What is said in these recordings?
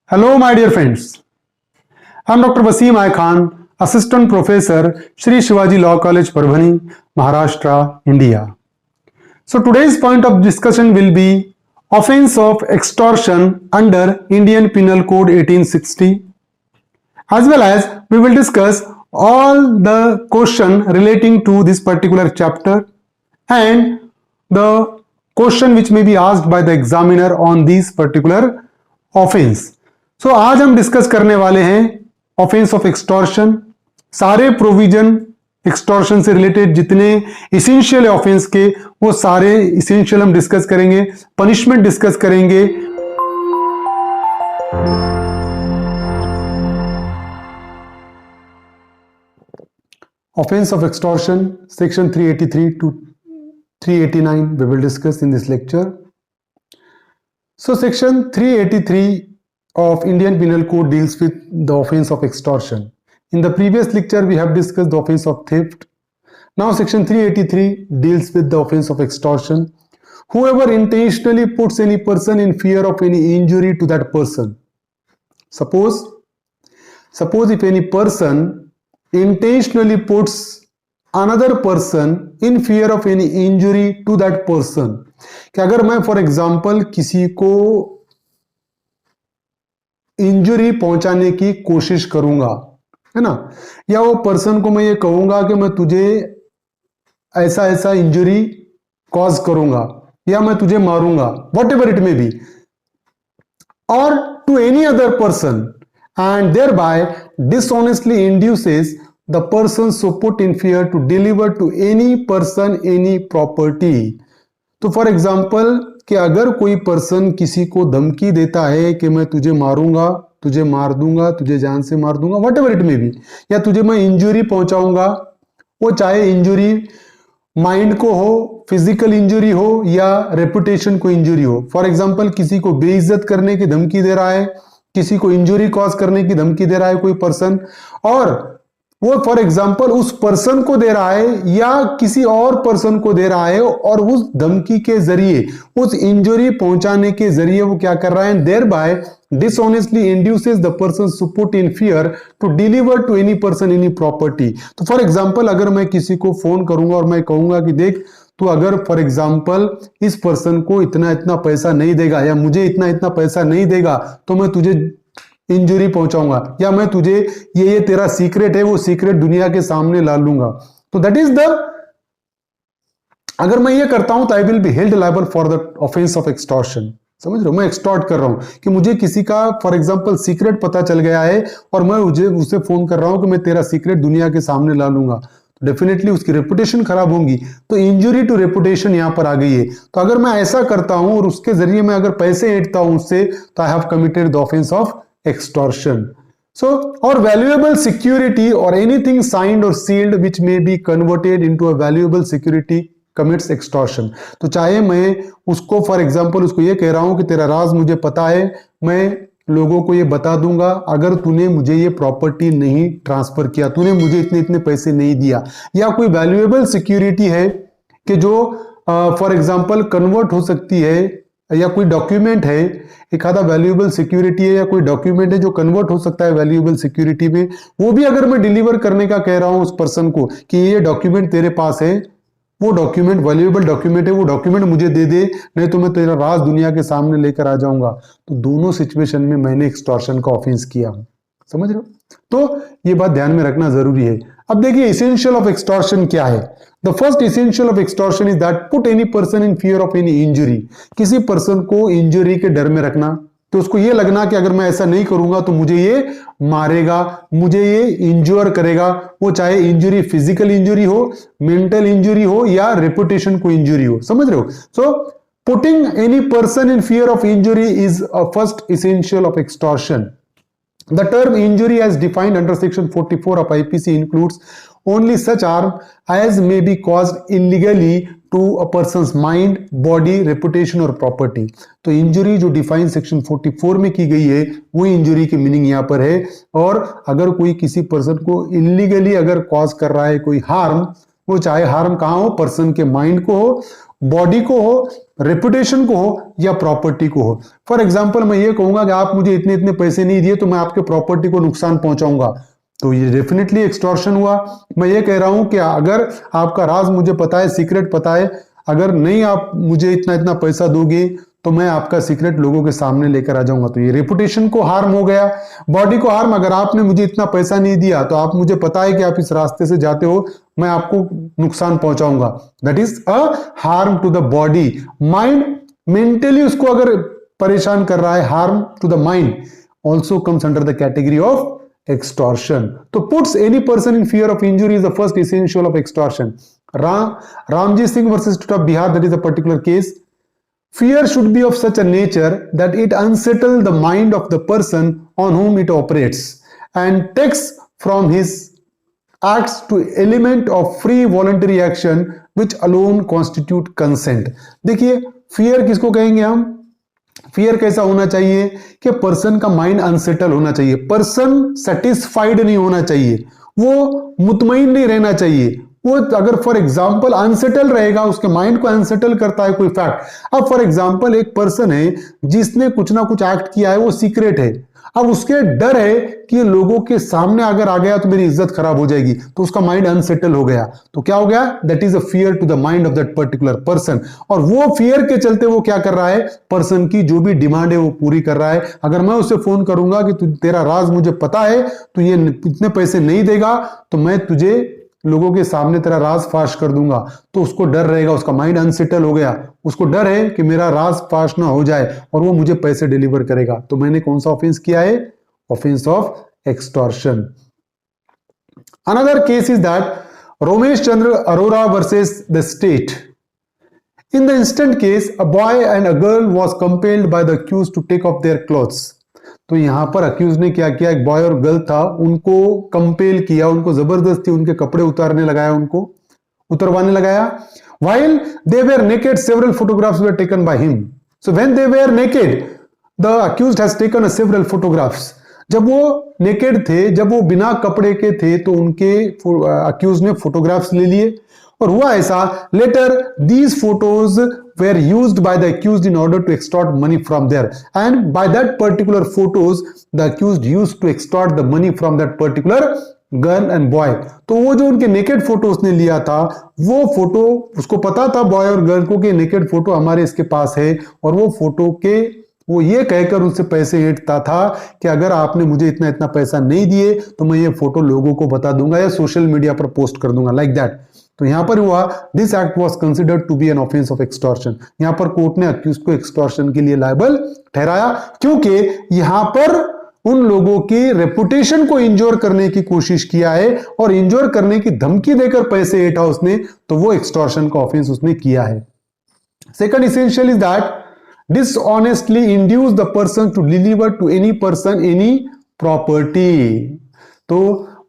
Hello, my dear friends. I'm Dr. Wasim I Khan, Assistant Professor, Shri Shivaji Law College, Parbhani, Maharashtra, India. So today's point of discussion will be offense of extortion under Indian Penal Code 1860, as well as we will discuss all the question relating to this particular chapter and the question which may be asked by the examiner on this particular offense. So आज हम discuss करने वाले हैं offence of extortion, सारे provision extortion से related जितने essential offence के वो सारे इसेंशियल हम डिस्कस करेंगे, पनिशमेंट डिस्कस करेंगे। Offense of extortion, section 383 to 389 we will discuss in this lecture. So section 383 of Indian Penal Code deals with the offense of extortion. In the previous lecture we have discussed the offense of theft. Now section 383 deals with the offense of extortion. Whoever intentionally puts any person in fear of any injury to that person. Suppose if any person intentionally puts another person in fear of any injury to that person, कि अगर मैं for example किसी को injury पहुंचाने की कोशिश करूंगा, है ना, या वो पर्सन को मैं ये कहूंगा कि मैं तुझे ऐसा ऐसा इंजुरी कॉज करूंगा या मैं तुझे मारूंगा, whatever it may be, और to any other person, and thereby dishonestly induces the person so put in fear to deliver to any person any property. तो फॉर एग्जाम्पल कि अगर कोई पर्सन किसी को धमकी देता है कि मैं तुझे मारूंगा, तुझे मार दूंगा, तुझे जान से मार दूंगा, what ever it may B, या तुझे मैं इंजुरी पहुंचाऊंगा, वो चाहे इंजुरी माइंड को हो, फिजिकल इंजुरी हो या रेपुटेशन को इंजुरी हो। फॉर एग्जाम्पल किसी को बेइज्जत करने की धमकी दे रहा है, किसी को इंजुरी कॉज करने की धमकी दे रहा है कोई पर्सन, और वो फॉर एग्जाम्पल उस पर्सन को दे रहा है या किसी और पर्सन को दे रहा है, और उस धमकी के जरिए, उस इंजुरी पहुंचाने के जरिए वो क्या कर रहा है, thereby dishonestly induces the person to put in fear to deliver to any person any property. तो फॉर एग्जाम्पल अगर मैं किसी को फोन करूंगा और मैं कहूंगा कि देख तो अगर फॉर एग्जाम्पल इस पर्सन को इतना इतना पैसा नहीं देगा या मुझे इतना इतना पैसा नहीं देगा तो मैं तुझे इंजुरी पहुंचाऊंगा, या मैं तुझे ये तेरा सीक्रेट है वो सीक्रेट दुनिया के सामने ला लूंगा, तो दैट इज द, अगर मैं ये करता हूं तो I will be held liable for the offence of extortion. समझ रहे हो, मैं एक्सटॉर्ट कर रहा हूं कि मुझे किसी का फॉर एग्जाम्पल सीक्रेट पता चल गया है और मैं उसे फोन कर रहा हूं कि मैं तेरा सीक्रेट दुनिया के सामने ला लूंगा, तो डेफिनेटली उसकी रेपुटेशन खराब होगी। तो इंजुरी टू रेपुटेशन यहां पर आ गई है। तो अगर मैं ऐसा करता हूं और उसके जरिए मैं अगर पैसे ऐंठता हूं उससे, तो I have committed the offence of extortion. So, or valuable security or anything signed or sealed which may be converted into a valuable security commits extortion. तो चाहे मैं उसको फॉर एग्जाम्पल उसको ये कह रहा हूं कि तेरा राज मुझे पता है, मैं लोगों को ये बता दूंगा अगर तूने मुझे ये प्रॉपर्टी नहीं ट्रांसफर किया, तूने मुझे इतने इतने पैसे नहीं दिया, या कोई वैल्यूएबल सिक्योरिटी है कि जो फॉर एग्जाम्पल कन्वर्ट हो सकती है, या कोई डॉक्यूमेंट है, एक आधा वैल्यूएबल सिक्योरिटी है या कोई डॉक्यूमेंट है जो कन्वर्ट हो सकता है वैल्यूएबल सिक्योरिटी में, वो भी अगर मैं डिलीवर करने का कह रहा हूं उस पर्सन को कि ये डॉक्यूमेंट तेरे पास है, वो डॉक्यूमेंट वैल्यूएबल डॉक्यूमेंट है, वो डॉक्यूमेंट मुझे दे दे, नहीं तो मैं तेरा राज दुनिया के सामने लेकर आ जाऊंगा, तो दोनों सिचुएशन में मैंने एक्सटॉर्शन का ऑफेंस किया हूं। समझ रहे हो, तो ये बात ध्यान में रखना जरूरी है। अब देखिए इसेंशियल ऑफ एक्सटॉर्शन क्या है। The first essential of extortion is that put any person in fear of any injury. किसी पर्सन को इंजुरी के डर में रखना, तो उसको ये लगना कि अगर मैं ऐसा नहीं करूंगा तो मुझे ये मारेगा, मुझे ये इंज्योर करेगा, वो चाहे इंजुरी फिजिकल इंजुरी हो, मेंटल इंजुरी हो या रेपुटेशन को इंजुरी हो। समझ रहे हो, so putting any person in fear of injury is a first essential of extortion. The term injury as defined under section 44 of IPC includes only such harm as may be caused illegally to a person's mind, body, reputation और property. तो injury जो define section 44 में की गई है वो injury की meaning यहाँ पर है, और अगर कोई किसी पर्सन को इलीगली अगर कॉज कर रहा है कोई हार्म, वो चाहे हार्म कहाँ हो, पर्सन के माइंड को हो, बॉडी को हो, रेपुटेशन को हो, या प्रॉपर्टी को हो। फॉर एग्जाम्पल मैं ये कहूंगा कि आप मुझे इतने इतने पैसे नहीं दिए तो मैं आपके प्रॉपर्टी को नुकसान पहुंचाऊंगा, तो ये डेफिनेटली एक्सटॉर्शन हुआ। मैं ये कह रहा हूं कि अगर आपका राज मुझे पता है, सीक्रेट पता है, अगर नहीं आप मुझे इतना इतना पैसा दोगे तो मैं आपका सीक्रेट लोगों के सामने लेकर आ जाऊंगा, तो ये रेपुटेशन को हार्म हो गया। बॉडी को हार्म, अगर आपने मुझे इतना पैसा नहीं दिया तो आप मुझे पता है कि आप इस रास्ते से जाते हो, मैं आपको नुकसान पहुंचाऊंगा, that is a harm to the body. Mind mentally उसको अगर परेशान कर रहा है, harm to the mind also comes under the category of extortion. तो puts any person in fear of injury is the first essential of extortion. Ramji Singh versus State of Bihar, that is a particular case. Fear should be of such a nature that it unsettle the mind of the person on whom it operates and takes from his acts to element of free voluntary action which alone constitute consent. देखिए fear किसको कहेंगे हम? Fear कैसा होना चाहिए कि person का mind unsettle होना चाहिए, पर्सन सेटिस्फाइड नहीं होना चाहिए, वो मुतमईन नहीं रहना चाहिए। वो अगर फॉर एग्जांपल अनसेटल रहेगा, उसके माइंड को अनसेटल करता है कोई फैक्ट। अब फॉर एग्जांपल एक पर्सन है जिसने कुछ ना कुछ एक्ट किया है, वो सीक्रेट है, अब उसके डर है कि लोगों के सामने अगर आ गया तो मेरी इज्जत खराब हो जाएगी, तो उसका माइंड अनसेटल हो गया। तो क्या हो गया? That is a fear to the mind of that particular person. और वो फियर के चलते वो क्या कर रहा है? पर्सन की जो भी डिमांड है वो पूरी कर रहा है। अगर मैं उसे फोन करूंगा कि तेरा राज मुझे पता है, तू ये इतने पैसे नहीं देगा तो मैं तुझे लोगों के सामने तेरा राज फाश कर दूंगा, तो उसको डर रहेगा, उसका माइंड अनसेटल हो गया, उसको डर है कि मेरा राज फाश ना हो जाए और वो मुझे पैसे डिलीवर करेगा। तो मैंने कौन सा ऑफेंस किया है? Offence of extortion. Another case is that Romesh Chandra Arora versus the state. In the instant case, a boy and a girl was compelled by the accused to take off their clothes. तो यहां पर accused ने क्या किया? एक boy और girl था, उनको कंपेल किया, उनको जबरदस्ती उनके कपड़े उतारने लगाया, उनको उतरवाने लगाया। While they were naked, several photographs were taken by him. So when they were naked, the accused has taken several photographs. जब वो नेकेड थे, जब वो बिना कपड़े के थे, तो उनके अक्यूज ने फोटोग्राफ्स ले लिए। और हुआ ऐसा, later these photos were used by the accused in order to extort money from there, and by that particular photos the accused used to extort the money from that particular girl and boy. तो वो जो उनके naked photo उसने लिया था, वो photo उसको पता था बॉय और गर्ल को कि नेकेड फोटो हमारे इसके पास है, और वो फोटो के वो ये कहकर उनसे पैसे ऐंठता था कि अगर आपने मुझे इतना इतना पैसा नहीं दिए तो मैं ये फोटो लोगों को बता दूंगा या सोशल मीडिया पर पोस्ट कर दूंगा, लाइक दैट। तो यहां पर हुआ, this act was considered to be an offence of extortion. यहां पर कोर्ट ने अक्यूज को एक्सटॉर्शन के लिए लायबल ठहराया, क्योंकि यहां पर उन लोगों की रेपुटेशन को इंजोर करने की कोशिश किया है और इंजोर करने की धमकी देकर पैसे ऐंठा उसने, तो वो एक्सटॉर्शन का ऑफेंस उसने किया है। Second essential is that dishonestly induce the person to deliver to any person any property. तो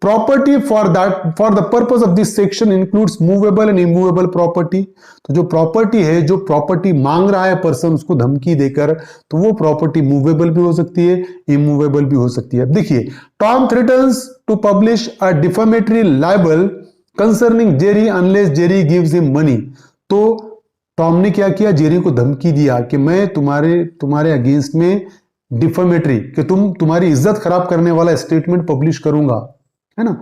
property for the purpose of this section includes movable and immovable property. तो जो property है, जो property मांग रहा है person उसको धमकी देकर, तो वो property movable भी हो सकती है, immovable भी हो सकती है। अब देखिए, Tom threatens to publish a defamatory libel concerning Jerry unless Jerry gives him money. तो टॉम ने क्या किया? जेरी को धमकी दिया कि मैं तुम्हारे अगेंस्ट में डिफेमेटरी, कि तुम्हारी इज्जत खराब करने वाला स्टेटमेंट पब्लिश करूंगा, है ना,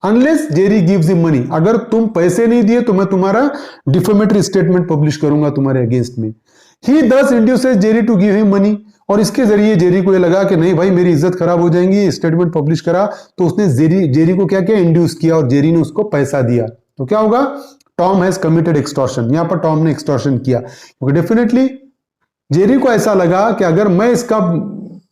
unless Jerry gives him money. अगर तुम पैसे नहीं दिए तो मैं तुम्हारा डिफेमेटरी स्टेटमेंट पब्लिश करूंगा तुम्हारे अगेंस्ट में। He thus induces Jerry to give him money, और इसके जरिए जेरी को ये लगा कि नहीं भाई मेरी इज्जत खराब हो जाएंगी, स्टेटमेंट पब्लिश करा, तो उसने जेरी को क्या किया? इंड्यूस किया, और जेरी ने उसको पैसा दिया। तो क्या होगा? Tom has committed extortion. यहां पर टॉम ने एक्सटॉर्शन किया, क्योंकि डेफिनेटली जेरी को ऐसा लगा कि अगर मैं इसका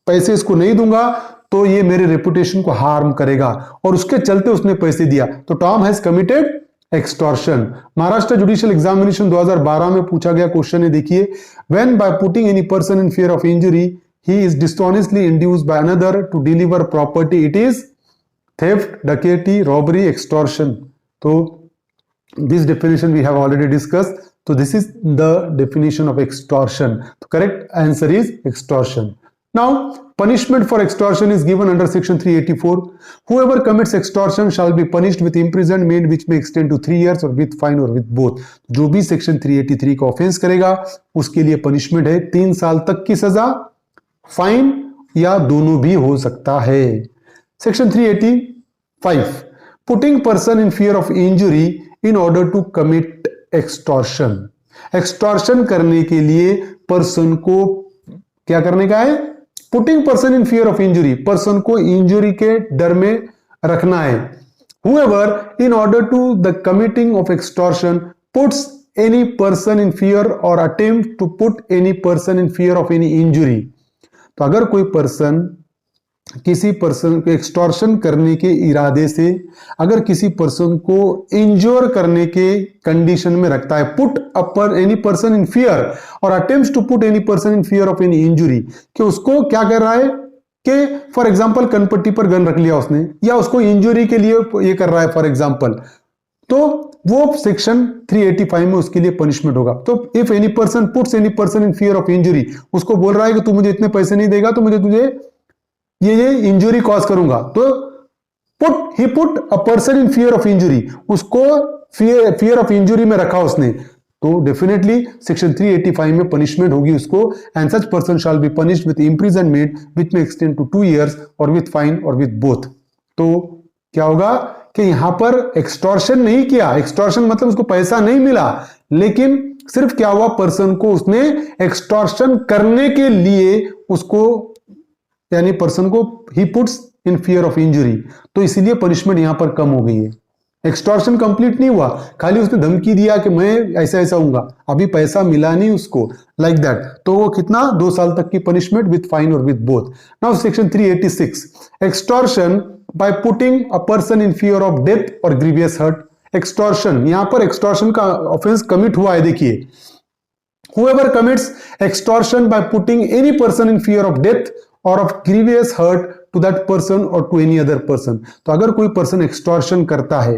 पैसे इसको नहीं दूंगा तो ये मेरे रेपुटेशन को हार्म करेगा, और उसके चलते उसने पैसे दिया। तो Tom has committed extortion. Maharashtra judicial examination 2012 में पूछा गया क्वेश्चन है, देखिए, when by putting any person in fear of injury he is dishonestly induced by another to deliver property, it is theft, डकैती, रॉबरी, एक्सटॉर्शन। तो this definition we have already discussed. So this is the definition of extortion. The correct answer is extortion. Now, punishment for extortion is given under section 384. Whoever commits extortion shall be punished with imprisonment which may extend to 3 years or with fine or with both. जो भी section 383 का offence करेगा उसके लिए punishment है 3 साल तक की सजा, फाइन या दोनों भी हो सकता है। Section 385, putting person in fear of injury in order to commit extortion. Extortion करने के लिए पर्सन को क्या करने का है? Putting person in fear of injury, person को इंजुरी के डर में रखना है। Whoever in order to the committing of extortion puts any person in fear or attempt to put any person in fear of any injury, तो अगर कोई person किसी पर्सन को एक्सटॉर्शन करने के इरादे से अगर किसी पर्सन को इंजोर करने के कंडीशन में रखता है, put upper any person in fear और attempts to put any person in fear of any injury, कि उसको क्या कर रहा है कि फॉर एग्जांपल कनपट्टी पर गन रख लिया उसने या उसको इंजुरी के लिए ये कर रहा है फॉर एग्जांपल, तो वो सेक्शन 385 में उसके लिए पनिशमेंट होगा। तो if any person puts any person in fear of injury, उसको बोल रहा है कि तू मुझे इतने पैसे नहीं देगा तो मुझे तुझे ये इंजुरी कॉज करूंगा, तो he put a person in fear of injury, उसको फियर ऑफ इंजुरी में रखा उसने, तो डेफिनेटली सेक्शन 385 में पनिशमेंट होगी उसको, and such person shall be punished with imprisonment which may extend to 2 years or with fine or with both. तो क्या होगा कि यहां पर एक्सटॉर्शन नहीं किया, एक्सटॉर्शन मतलब उसको पैसा नहीं मिला, लेकिन सिर्फ क्या हुआ, पर्सन को उसने एक्सटॉर्शन करने के लिए उसको यानी पर्सन को he puts in fear of injury, तो इसीलिए पनिशमेंट यहां पर कम हो गई है। एक्सटॉर्शन कंप्लीट नहीं हुआ, खाली उसने धमकी दिया कि मैं ऐसा ऐसा हूंगा, अभी पैसा मिला नहीं उसको, लाइक दैट, तो वो कितना 2 साल तक की punishment with fine or with both. Now section 386, extortion by putting a person in fear of death or grievous hurt. Extortion, यहां पर एक्सटॉर्शन का ऑफेंस कमिट हुआ है, देखिए, whoever commits extortion by putting any person in fear of death or of grievous hurt to that person or to any other person। तो अगर कोई person extortion करता है,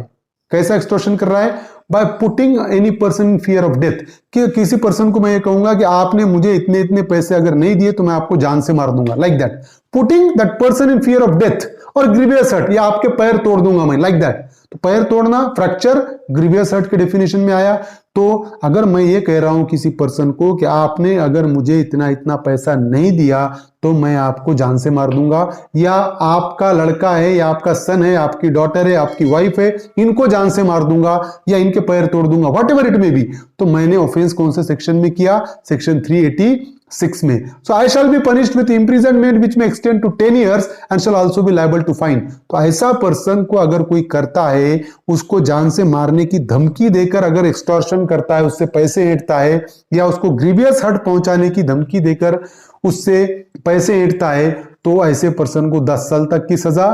कैसा एक्सटॉर्शन कर रहा है? Bye putting any person in fear of death, कि किसी पर्सन को मैं ये कहूंगा कि आपने मुझे इतने इतने पैसे अगर नहीं दिए तो मैं आपको जान से मार दूंगा, like that, putting that person in fear of death or grievous hurt, या आपके पैर तोड़ दूंगा मैं, लाइक दैट। तो पैर तोड़ना फ्रैक्चर ग्रीवियस हर्ट के डेफिनेशन में आया। तो अगर मैं ये कह रहा हूं किसी पर्सन को कि आपने अगर मुझे इतना इतना पैसा नहीं दिया तो मैं आपको जान से मार दूंगा, या आपका लड़का है या आपका सन है, आपकी डॉटर है, आपकी वाइफ है, इनको जान से मार दूंगा या इनके पैर तोड़ दूंगा, what ever it may B, तो मैंने ऑफेंस कौन से सेक्शन में किया? सेक्शन 386 में। So I shall be punished with imprisonment which may extend to 10 years and shall also be liable to fine. तो ऐसा पर्सन को अगर कोई करता है, उसको जान से मारने की धमकी देकर अगर एक्सटॉर्शन करता है, उससे पैसे ऐंठता है, या उसको ग्रीवियस हर्ट पहुंचाने की धमकी देकर उससे पैसे ऐंठता है, तो ऐसे पर्सन को 10 साल तक की सजा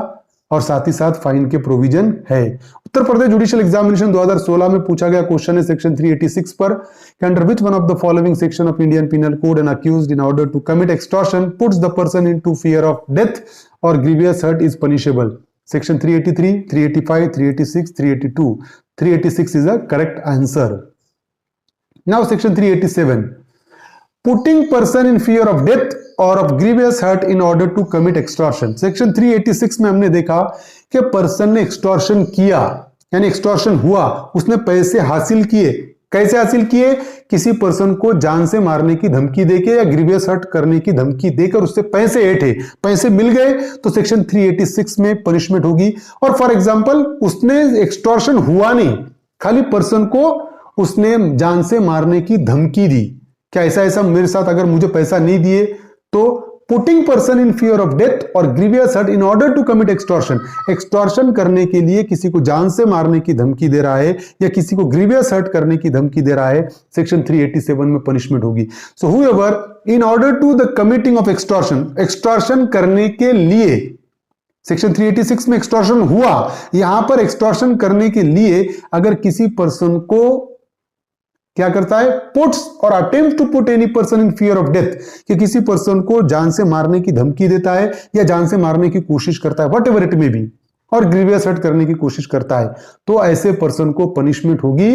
और साथ ही साथ फाइन के प्रोविजन है। उत्तर प्रदेश जुडिशियल एग्जामिनेशन 2016 में पूछा गया क्वेश्चन है सेक्शन 386 पर, under which one of the following section of Indian penal code an accused in order to commit extortion puts the person into fear of death or grievous hurt is punishable? Section 383, 385, 386, 382। 386 is the correct answer. Now section 387, putting person in fear of death or of grievous hurt in order to commit extortion। Section 386 में हमने देखा कि person ने extortion किया, यानी extortion हुआ, उसने पैसे हासिल किए। कैसे हासिल किए? किसी पर्सन को जान से मारने की धमकी देके या ग्रीवियस हर्ट करने की धमकी देकर उससे पैसे ऐंठे, पैसे मिल गए तो सेक्शन 386 में पनिशमेंट होगी। और फॉर एग्जांपल उसने एक्सटॉर्शन हुआ नहीं, खाली पर्सन को उसने जान से मारने की धमकी दी, क्या ऐसा ऐसा मेरे साथ अगर मुझे पैसा नहीं दिए तो putting person in fear of death or grievous hurt in order to commit extortion, extortion करने के लिए किसी को जान से मारने की धमकी दे रहा है या किसी को ग्रीवियस हर्ट करने की धमकी दे रहा है, सेक्शन 387 में पनिशमेंट होगी। So whoever in order to the committing of extortion, extortion करने के लिए, सेक्शन 386 में एक्सटॉर्शन हुआ, यहां पर एक्सटॉर्शन करने के लिए अगर किसी पर्सन को क्या करता है? पुट्स और attempt to put any person in fear of death, कि किसी पर्सन को जान से मारने की धमकी देता है या जान से मारने की कोशिश करता है, what ever it may be, और ग्रीवियस हर्ट करने की कोशिश करता है, तो ऐसे पर्सन को पनिशमेंट होगी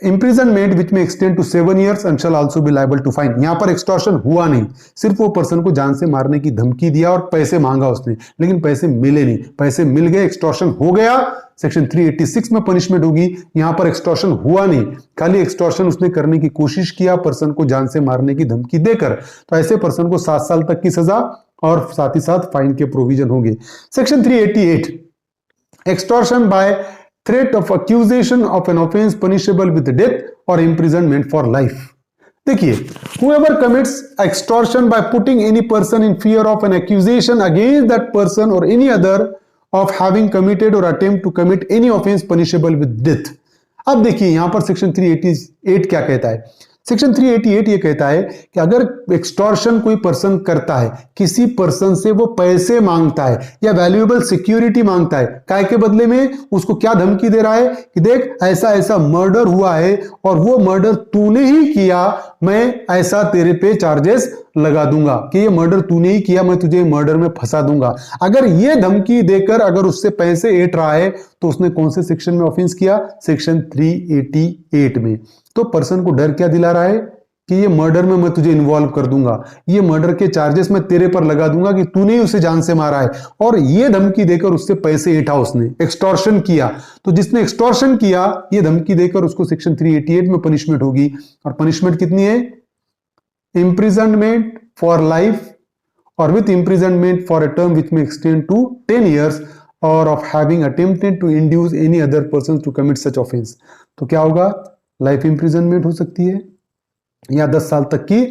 imprisonment which may extend to 7 years and shall also be liable to fine। यहां पर एक्सटॉर्शन हुआ नहीं, सिर्फ वो पर्सन को जान से मारने की धमकी दिया और पैसे मांगा उसने, लेकिन पैसे मिले नहीं, पैसे मिल गए, एक्सटॉर्शन हो गया, सेक्शन 386 में पनिशमेंट होगी। यहां पर एक्सटॉर्शन हुआ नहीं, खाली एक्सटॉर्शन उसने करने की कोशिश किया पर्सन को जान से मारने की धमकी देकर, तो ऐसे पर्सन को 7 साल तक की सजा और साथ ही साथ फाइन के प्रोविजन होंगे। Section 388 extortion by threat of accusation of an offense punishable with death or imprisonment for life। देखिए, whoever commits extortion by putting any person in fear of an accusation against that person or any other of having committed or attempt to commit any offense punishable with death। अब देखिए यहां पर section 388 क्या कहता है। Section 388 ये कहता है कि अगर एक्सटॉर्शन कोई पर्सन करता है, किसी पर्सन से वो पैसे मांगता है या वैल्यूएबल सिक्योरिटी मांगता है, काय के बदले में उसको क्या धमकी दे रहा है कि देख ऐसा ऐसा मर्डर हुआ है और वो मर्डर तूने ही किया, मैं ऐसा तेरे पे चार्जेस लगा दूंगा कि ये मर्डर तूने ही किया, मैं तुझे मर्डर में फंसा दूंगा। अगर ये धमकी देकर अगर उससे पैसे ऐंठ रहा है तो उसने कौन से सेक्शन में ऑफेंस किया? सेक्शन 388 में। तो पर्सन को डर क्या दिला रहा है कि ये मर्डर में मैं तुझे इन्वॉल्व कर दूंगा, ये मर्डर के चार्जेस मैं तेरे पर लगा दूंगा कि तूने ही उसे जान से मारा है, और ये धमकी देकर उससे पैसे ऐंठा, उसने एक्सटॉर्शन किया। तो जिसने एक्सटॉर्शन किया ये धमकी देकर उसको सेक्शन 388 में पनिशमेंट होगी, और पनिशमेंट कितनी है? imprisonment for life or with imprisonment for a term which may extend to 10 years or of having attempted to induce any other persons to commit such offense। तो क्या होगा? लाइफ imprisonment हो सकती है या 10 साल तक की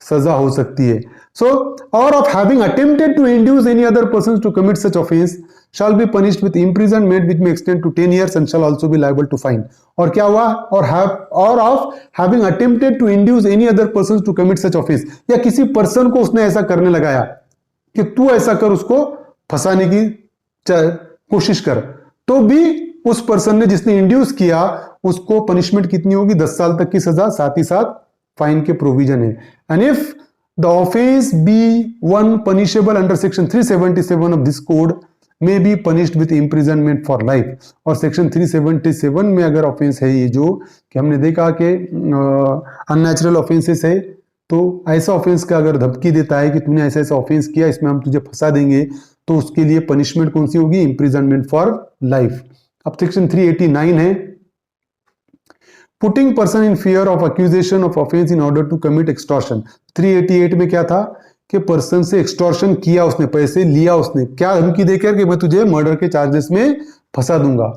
सजा हो सकती है। So or of having attempted to induce any other persons to commit such offense shall be punished with imprisonment which may extend to 10 years and shall also be liable to fine। और क्या हुआ? or of having attempted to induce any other persons to commit such offense, या किसी person को उसने ऐसा करने लगाया कि तू ऐसा कर, उसको फंसाने की कोशिश कर, तो भी उस पर्सन ने जिसने इंड्यूस किया उसको पनिशमेंट कितनी होगी? 10 साल तक की सजा, साथ ही साथ फाइन के प्रोविजन है। And if the offense be one punishable under section 377 of this code may be punished with imprisonment for life। और सेक्शन 377 में अगर ऑफेंस है ये जो कि हमने देखा कि अननेचुरल ऑफेंसेस है, तो ऐसा ऑफेंस का अगर धमकी देता है कि तूने ऐसा ऐसा ऑफेंस किया, इसमें हम तुझे फंसा देंगे, तो उसके लिए पनिशमेंट कौन सी होगी? Imprisonment for life. अब सेक्शन 389 है putting person in fear of accusation of offence in order to commit extortion. 388 में क्या था कि पर्सन से एक्सटॉर्शन किया, उसने पैसे लिया, उसने क्या धमकी देकर कि मैं तुझे मर्डर के चार्जेस में फंसा दूंगा।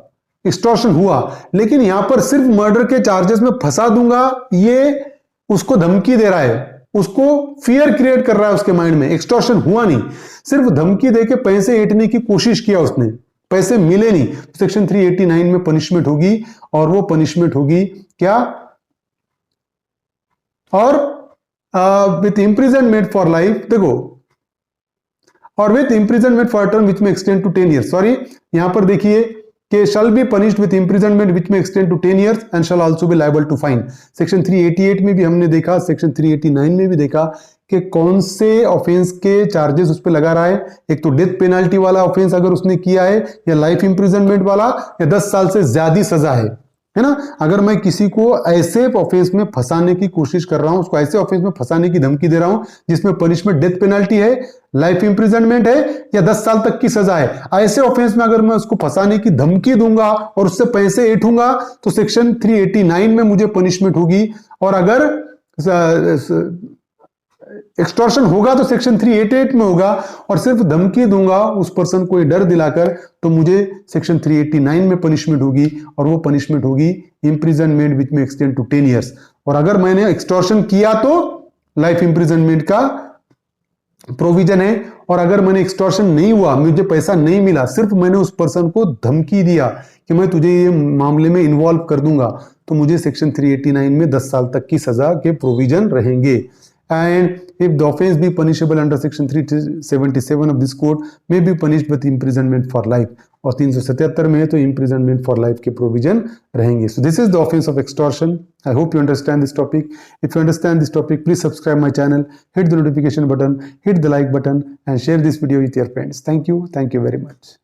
एक्सटॉर्शन हुआ, लेकिन यहां पर सिर्फ मर्डर के चार्जेस में फंसा दूंगा ये उसको धमकी दे रहा है, उसको फियर क्रिएट कर रहा है उसके माइंड में। एक्सटॉर्शन हुआ नहीं, सिर्फ धमकी देके पैसे ऐंठने की कोशिश किया उसने, पैसे मिले नहीं। सेक्शन 389 में पनिशमेंट होगी, और वो पनिशमेंट होगी क्या? और विथ इम्प्रिजनमेंट फॉर लाइफ, देखो, और with imprisonment for term which may extend to 10 years. Sorry, यहां पर देखिए कि shall be punished with imprisonment which may extend to 10 years and shall also be liable to fine। Section 388 में भी हमने देखा, सेक्शन 389 में भी देखा कि कौन से ऑफेंस के चार्जेस उस पर लगा रहा है। एक तो डेथ पेनल्टी वाला ऑफेंस अगर उसने किया है, या लाइफ इंप्रिजनमेंट वाला, या 10 साल से ज्यादा सजा है ना। अगर मैं किसी को ऐसे ऑफेंस में फंसाने की कोशिश कर रहा हूं, उसको ऐसे ऑफेंस में फंसाने की धमकी दे रहा हूं जिसमें पनिशमेंट डेथ पेनल्टी है, लाइफ इंप्रिजनमेंट है, या 10 साल तक की सजा है, ऐसे ऑफेंस में अगर मैं उसको फंसाने की धमकी दूंगा और उससे पैसे ऐंठूंगा, तो सेक्शन 389 में मुझे पनिशमेंट होगी। और अगर एक्सटॉर्शन होगा तो सेक्शन 388 में होगा, और सिर्फ धमकी दूंगा उस पर्सन को डर दिलाकर, तो मुझे सेक्शन 389 में पनिशमेंट होगी, और वो पनिशमेंट होगी imprisonment which may extend to 10 years. और अगर मैंने एक्सटॉर्शन किया तो लाइफ इम्प्रिजनमेंट का प्रोविजन है, और अगर मैंने एक्सटॉर्शन नहीं हुआ, मुझे पैसा नहीं मिला, सिर्फ मैंने उस पर्सन को धमकी दिया कि मैं तुझे ये मामले में इन्वॉल्व कर दूंगा, तो मुझे सेक्शन 389 में 10 साल तक की सजा के प्रोविजन रहेंगे। And if the offense be punishable under section 377 of this code may be punished with imprisonment for life। और 377 में है तो imprisonment for life के प्रोविजन रहेंगे। So this is the offense of extortion। I hope you understand this topic। If you understand this topic, please subscribe my channel, hit the notification button, hit the like button, and share this video with your friends। Thank you very much।